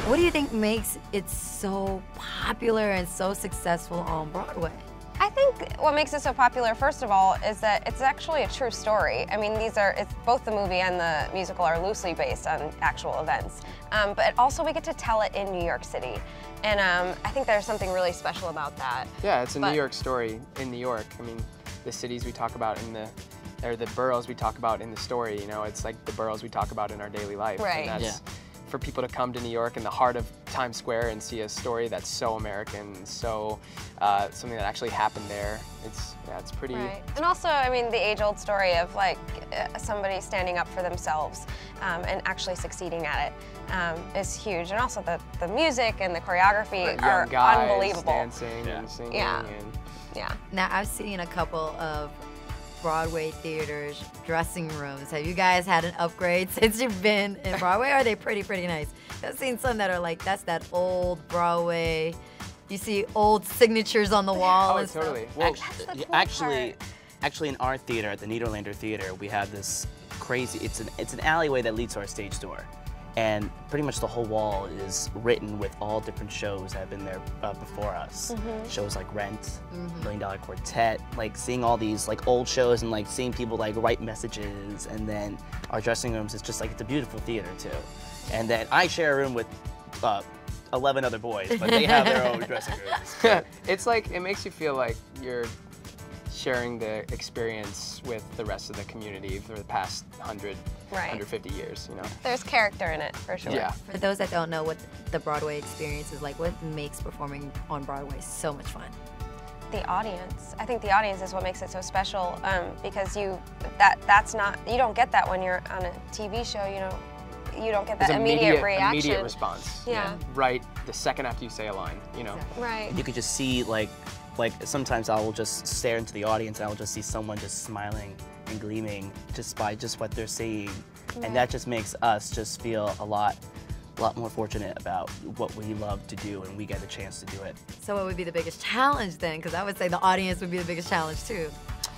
What do you think makes it so popular and so successful on Broadway? I think what makes it so popular, first of all, is that it's actually a true story. I mean, it's both the movie and the musical are loosely based on actual events. But also we get to tell it in New York City. And I think there's something really special about that. Yeah, it's a New York story in New York. I mean, the cities we talk about or the boroughs we talk about in the story, you know, it's like the boroughs we talk about in our daily life. Right. And that's, for people to come to New York in the heart of Times Square and see a story that's so American, so something that actually happened there. It's pretty. Right. And also, I mean, the age-old story of like somebody standing up for themselves and actually succeeding at it is huge. And also the music and the choreography are guys unbelievable. Dancing and singing. Yeah. Now, I've seen a couple of Broadway theaters dressing rooms. Have you guys had an upgrade since you've been in Broadway? Or are they pretty nice? I've seen some that are like, that's that old Broadway. You see old signatures on the wall and totally. stuff. Well, actually in our theater, at the Nederlander Theater, we have this crazy, it's an alleyway that leads to our stage door. And pretty much the whole wall is written with all different shows that have been there before us. Shows like Rent, $1 Million Quartet, like seeing all these like old shows and like seeing people like write messages. And then our dressing rooms is just like, it's a beautiful theater too. And then I share a room with 11 other boys, but they have their own dressing rooms. It's like, it makes you feel like you're sharing the experience with the rest of the community for the past 150 years, you know? There's character in it, for sure. Yeah. For those that don't know what the Broadway experience is like, what makes performing on Broadway so much fun? The audience. I think the audience is what makes it so special because you don't get that when you're on a TV show, you know. You don't get that immediate reaction. Immediate response. Yeah. Right the second after you say a line, you know. Right. You could just see like sometimes I will just stare into the audience and I will just see someone just smiling and gleaming just by what they're saying. And that just makes us just feel a lot more fortunate about what we love to do and we get a chance to do it. So what would be the biggest challenge then? Because I would say the audience would be the biggest challenge too.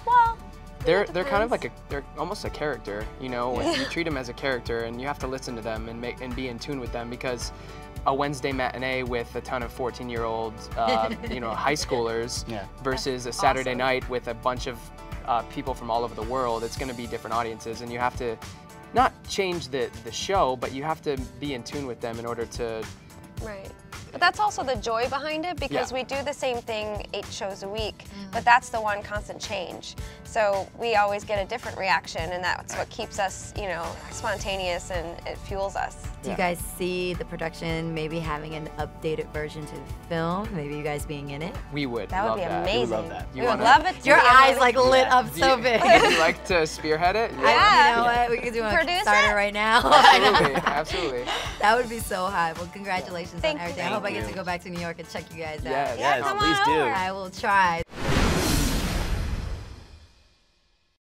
Well, they're kind of like they're almost a character, you know. You treat them as a character and you have to listen to them and be in tune with them, because a Wednesday matinee with a ton of 14-year-old you know, high schoolers versus a Saturday night with a bunch of people from all over the world, it's going to be different audiences, and you have to not change the show, but you have to be in tune with them in order to. Right. But that's also the joy behind it, because we do the same thing 8 shows a week, but that's the one constant change. So we always get a different reaction, and that's what keeps us, you know, spontaneous, and it fuels us. Do you guys see the production maybe having an updated version to the film? Maybe you guys being in it? We would. That would be amazing. We would love that. We would love it. Your eyes like lit up so big. Would you like to spearhead it? Yeah. You know what? We could do a Kickstarter right now. Absolutely, absolutely. That would be so high. Well, congratulations on Thank everything. you. I hope I get to go back to New York and check you guys out. Yes, come please on do. over. I will try.